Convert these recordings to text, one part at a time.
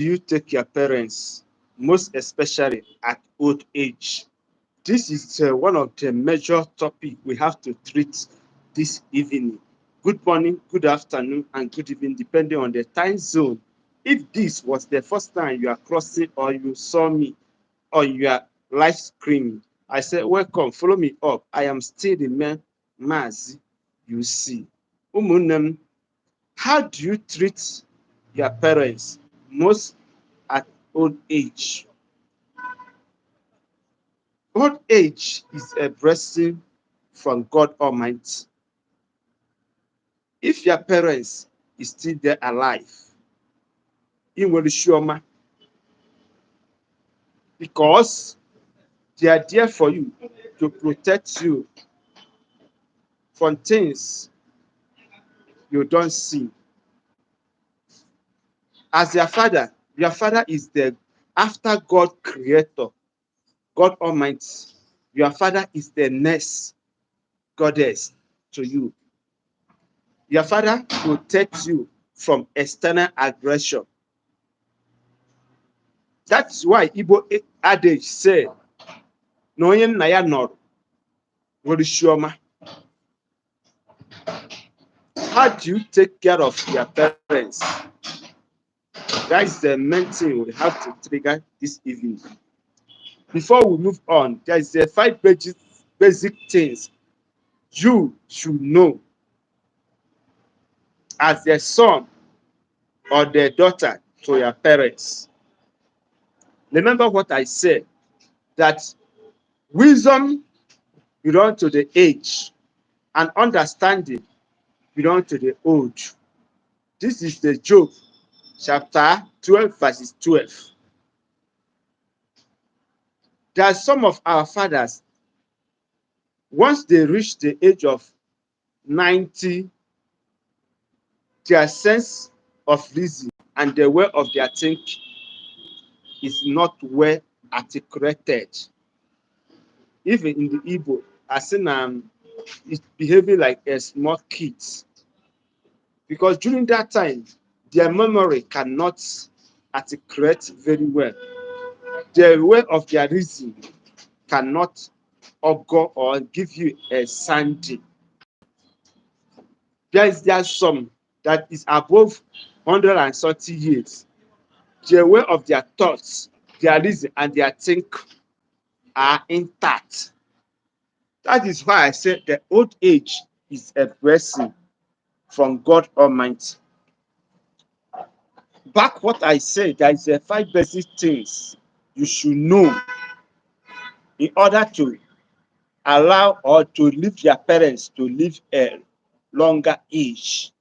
You take your parents, most especially at old age? This is one of the major topic we have to treat this evening. Good morning, good afternoon, and good evening, depending on the time zone. If this was the first time you are crossing or you saw me on your live screen, I said, welcome, follow me up. I am still the man, Mazi-UC. Umunem, how do you treat your parents most at old age? Old age is a blessing from God Almighty. If your parents is still there alive, in Shioma, because they are there for you to protect you from things you don't see. As your father is the after God creator, God Almighty. Your father is the next goddess to you. Your father protects you from external aggression. That's why Igbo adage say, na onye nna ya nọrọ nwere chioma. How do you take care of your parents? That is the main thing we have to trigger this evening. Before we move on, there is the five basic things you should know as the son or the daughter to your parents. Remember what I said, that wisdom belongs to the age and understanding belongs to the old. This is the Job chapter 12 verses 12. There are some of our fathers, once they reach the age of 90, their sense of reason and the way of their thinking is not well articulated. Even in the Igbo, I seen it's behaving like a small kid. Because during that time, their memory cannot articulate very well. The way of their reason cannot augur or give you a sandy. There some that is above 130 years. The way of their thoughts, their reason, and their think are intact. That is why I said the old age is a blessing from God Almighty. Back what I said, there is a five basic things you should know in order to allow or to leave your parents to live a longer age.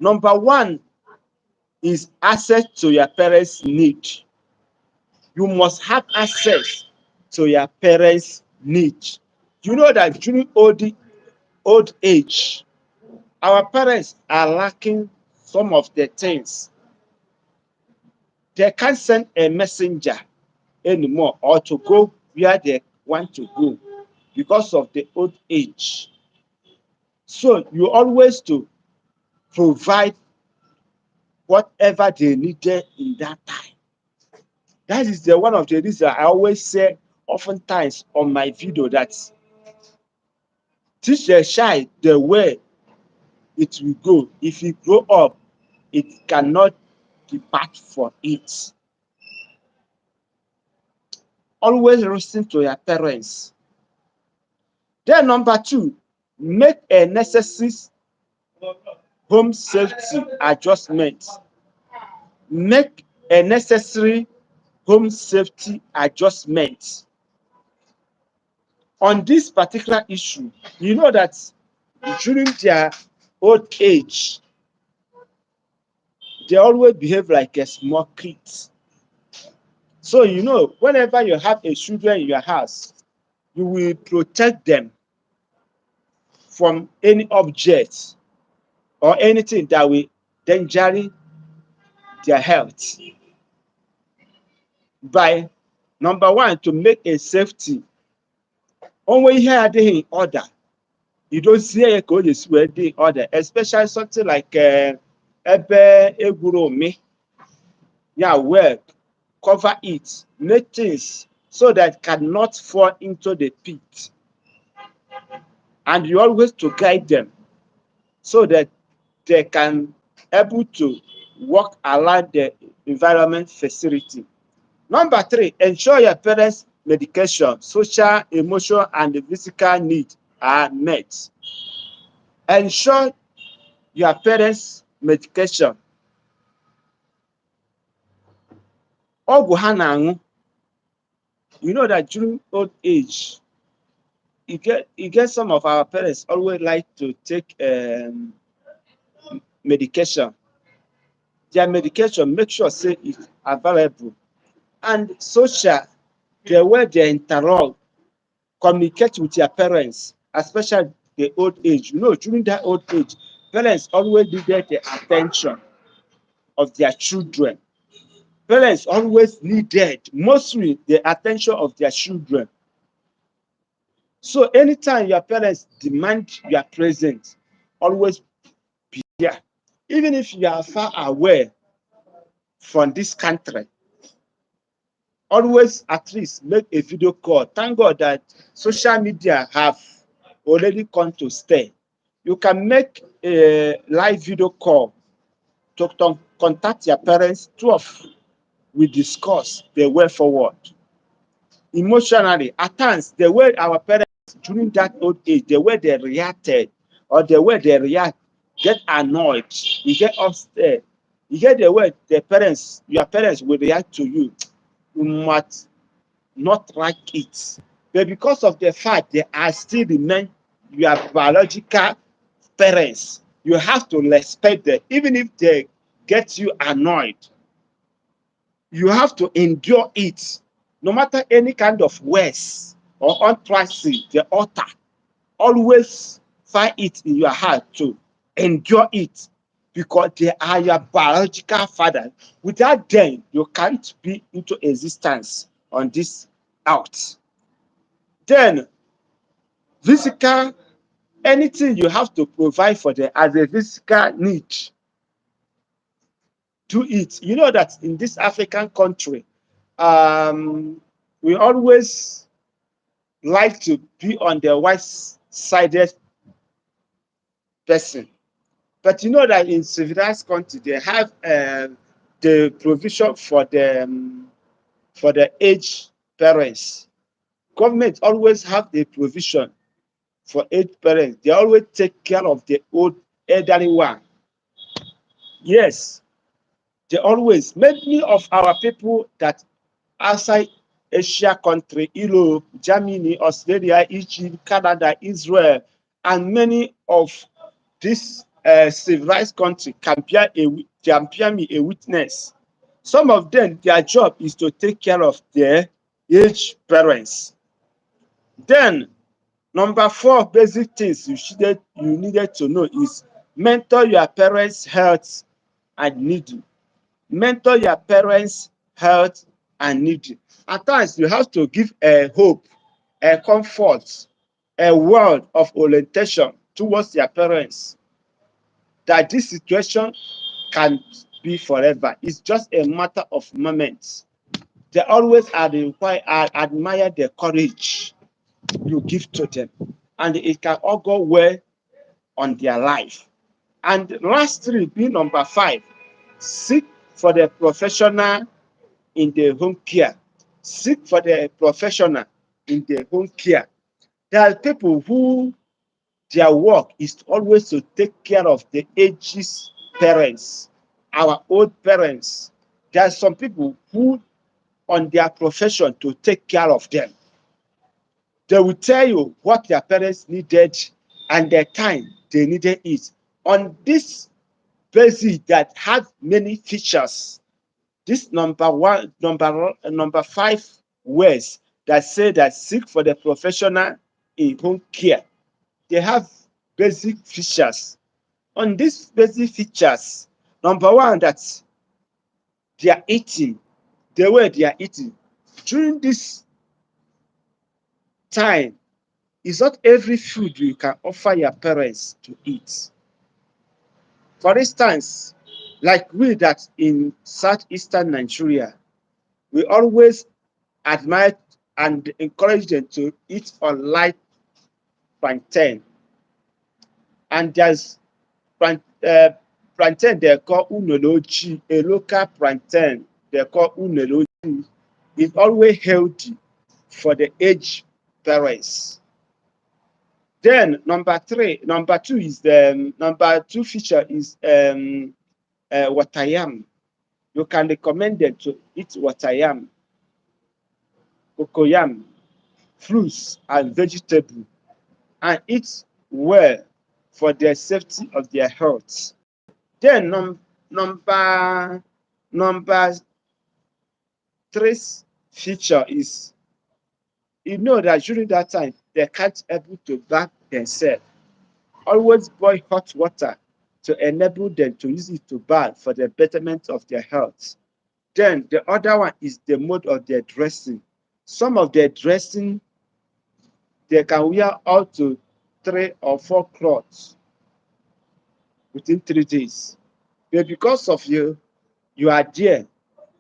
Number one is access to your parents' need. You must have access to your parents' need. You know that during old age, our parents are lacking some of the things. They can't send a messenger anymore or to go where they want to go because of the old age. So you always to provide whatever they needed in that time. That is the one of the reasons I always say oftentimes on my video that teach a child the way it will go. If you grow up, it cannot depart from it. Always listen to your parents. Then number two, make a necessary home safety adjustment. Make a necessary home safety adjustment. On this particular issue, you know that during their old age, they always behave like a small kid. So you know, whenever you have a children in your house, you will protect them from any object or anything that will endanger their health. By number one, to make a safety. Only here are they in order. You don't see a code is in order, especially something like ebe egwuru me, yeah, well, cover it, make things so that it cannot fall into the pit. And you always to guide them so that they can able to walk around the environment facility. Number 3, ensure your parents' medication, social, emotional, and physical needs are met. Ensure your parents' medication. Ọgwụ ha na-aṅụ, you know that during old age, you get some of our parents always like to take medication. Their medication, make sure say it's available. And social, the way they interact, communicate with your parents, especially the old age. You know, during that old age, parents always needed the attention of their children. Parents always needed mostly the attention of their children. So anytime your parents demand your presence, always be there. Even if you are far away from this country, always at least make a video call. Thank God that social media have already come to stay. You can make a live video call to contact your parents. 12, we discuss the way forward. Emotionally, at times, the way our parents during that old age, the way they reacted or the way they react, get annoyed, you get upset, you get the way your parents will react to you. You must not like it. But because of the fact they are still remain your biological parents, you have to respect them, even if they get you annoyed. You have to endure it, no matter any kind of words or untrusting the author. Always find it in your heart to endure it because they are your biological father. Without them, you can't be into existence on this earth. Then, physical, anything you have to provide for them as a physical need, do it. You know that in this African country, we always like to be on the white-sided person. But you know that in civilized country, they have the provision for the aged parents. Government always have the provision for aged parents. They always take care of the old elderly one. Yes, they always. Many of our people that outside Asia country, Europe, Germany, Australia, Egypt, Canada, Israel, and many of these civilized countries can bear me a witness. Some of them, their job is to take care of their aged parents. Then, number 4 basic things you needed to know is mentor your parents' health and need. Mentor your parents' health and need. At times, you have to give a hope, a comfort, a word of orientation towards your parents that this situation can be forever. It's just a matter of moments. They always admire the courage you give to them, and it can all go well on their life. And lastly, be number 5, seek for the professional in the home care. Seek for the professional in the home care. There are people who their work is always to take care of the aged parents, our old parents. There are some people who on their profession to take care of them. They will tell you what their parents needed and the time they needed it. On this basis that have many features, this number 5 words that say that seek for the professional in home care, they have basic features. On these basic features, number 1, that they are eating, the way they are eating. During this time, it's not every food you can offer your parents to eat. For instance, Like we that in southeastern Nigeria, we always admire and encourage them to eat on light plantain. And there's plantain they call unoloji, a local plantain they call unoloji. Is always healthy for the aged parents. Then number two is the number two feature is water yam. You can recommend them to eat water yam, cocoyam, fruits and vegetable, and eat well for the safety of their health. Then number number three feature is, you know that during that time they can't able to bath themselves. Always boil hot water to enable them to use it to bath for the betterment of their health. Then the other one is the mode of their dressing. Some of their dressing, they can wear up to 3 or 4 cloths within 3 days. But because of you are there,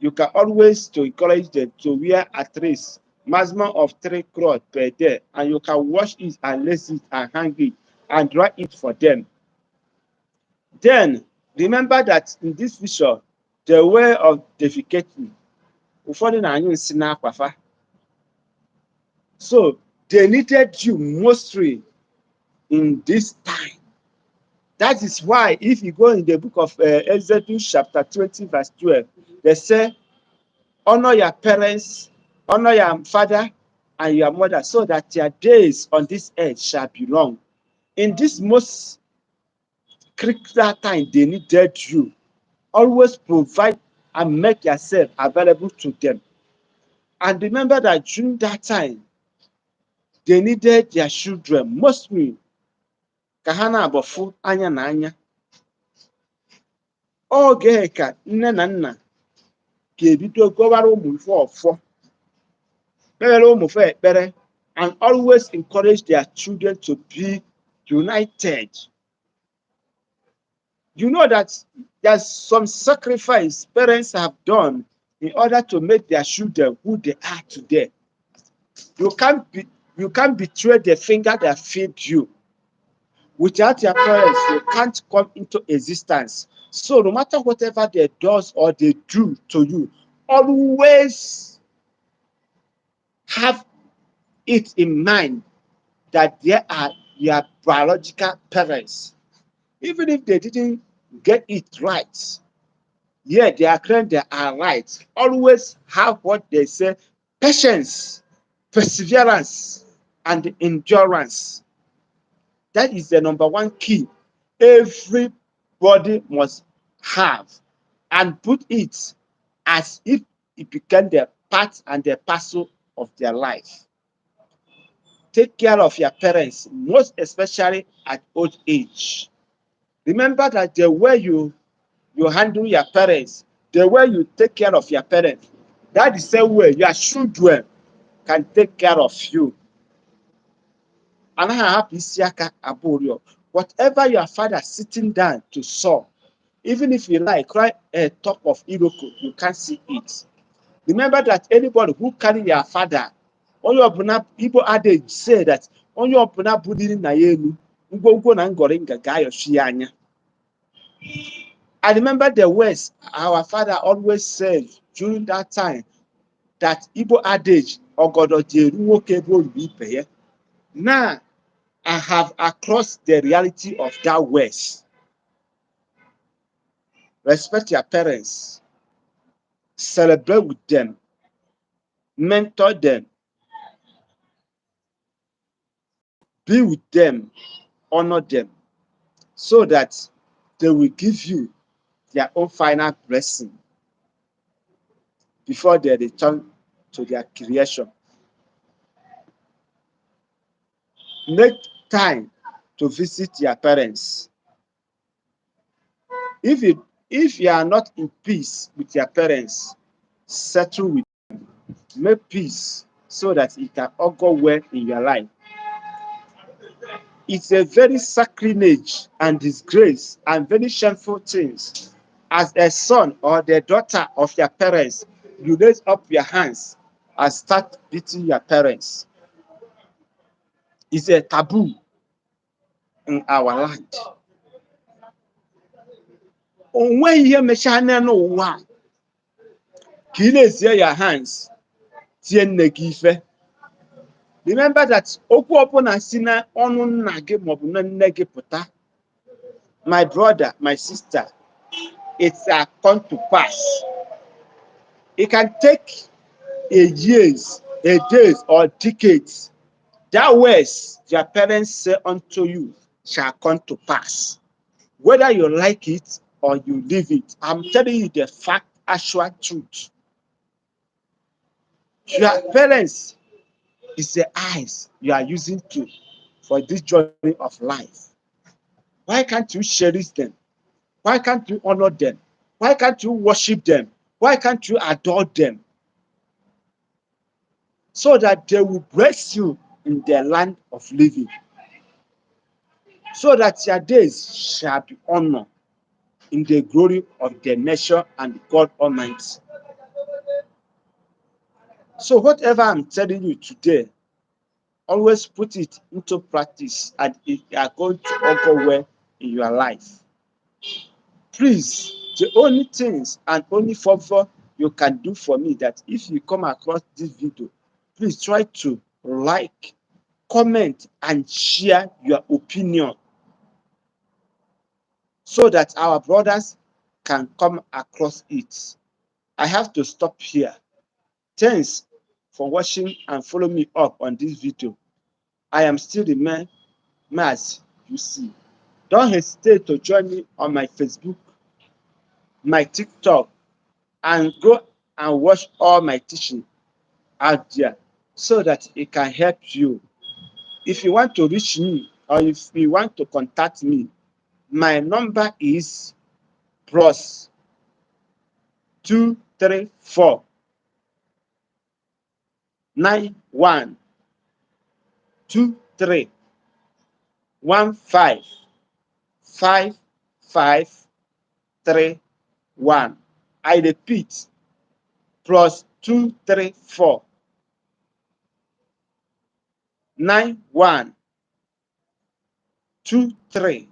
you can always to encourage them to wear at least maximum of 3 cloths per day, and you can wash it and lace it and hang it and dry it for them. Then remember that in this vision, the way of defecating, ụfọdụ na-anyụ nsị n'akwafa. So they needed you mostly in this time. That is why if you go in the book of Exodus chapter 20 verse 12, they say, honor your parents, honor your father and your mother, so that your days on this earth shall be long. In this most critical time, they needed you. Always provide and make yourself available to them. And remember that during that time, they needed their children. Mostly, ka ha na-abọfụ anya na anya. Oge ka nne na nna ga-ebido gọwara ụmụ ife ọfọ, kpere ụmụ ife ekpere, and always encourage their children to be united. You know that there's some sacrifice parents have done in order to make their children who they are today. You can't betray the finger that feed you. Without your parents, you can't come into existence. So no matter whatever they does or they do to you, always have it in mind that they are your biological parents. Even if they didn't get it right, yeah, they are claiming they are right. Always have what they say: patience, perseverance, and endurance. That is the number one key everybody must have, and put it as if it became the part and the parcel of their life. Take care of your parents, most especially at old age. Remember that the way you handle your parents, the way you take care of your parents, that is the same way your children can take care of you. Anaghị ahapụ isi aka abụọ rịọ. Whatever your father sitting down to saw, even if you like cry a top of iroko, you can't see it. Remember that anybody who carry your father, onye ọbụla Igbo adage say that onye ọbụla buliri na ya elu, ngwongwo na ngọrịnga ga-ayọchi ya anya. I remember the words our father always said during that time, that Igbo adage, ogodo ji eru nwoke ebe oyibo ibe ya. Now, I have across the reality of that words. Respect your parents, celebrate with them, mentor them, be with them, honor them, so that they will give you their own final blessing before they return to their creation. Make time to visit your parents. If you are not in peace with your parents, settle with them. Make peace so that it can all go well in your life. It's a very sacrilege and disgrace and very shameful things as a son or the daughter of your parents, you raise up your hands and start beating your parents. It's a taboo in our land. Onwe ihe mechaa n'ụwa ka ị na-ezie your hands tie nne gị ife. Remember that okwu ọbụla si na ọnụ nna gị maọbụ na nne gị pụta, my brother, my sister, it's a come to pass. It can take a years, a days, or decades. That words your parents say unto you shall come to pass. Whether you like it or you leave it, I'm telling you the fact, actual truth. Your parents is the eyes you are using for this journey of life. Why can't you cherish them? Why can't you honor them? Why can't you worship them? Why can't you adore them? So that they will bless you in their land of living. So that your days shall be honored in the glory of the nation and God Almighty. So whatever I'm telling you today, always put it into practice and it are going to all go well in your life. Please, the only things and only favor you can do for me that if you come across this video, please try to like, comment, and share your opinion so that our brothers can come across it. I have to stop here. Thanks for watching and follow me up on this video. I am still the man, Mazi-UC. Don't hesitate to join me on my Facebook, my TikTok, and go and watch all my teaching out there so that it can help you. If you want to reach me or if you want to contact me, my number is plus 234 91 23 15 5531. I repeat, plus 234 91 23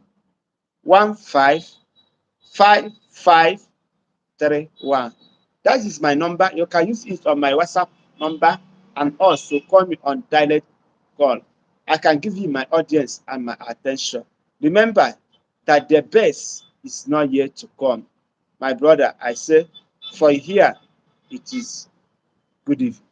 15 5531. That is my number. You can use it on my WhatsApp number and also call me on direct call. I can give you my audience and my attention. Remember that the best is not yet to come. My brother, I say, for here it is good evening.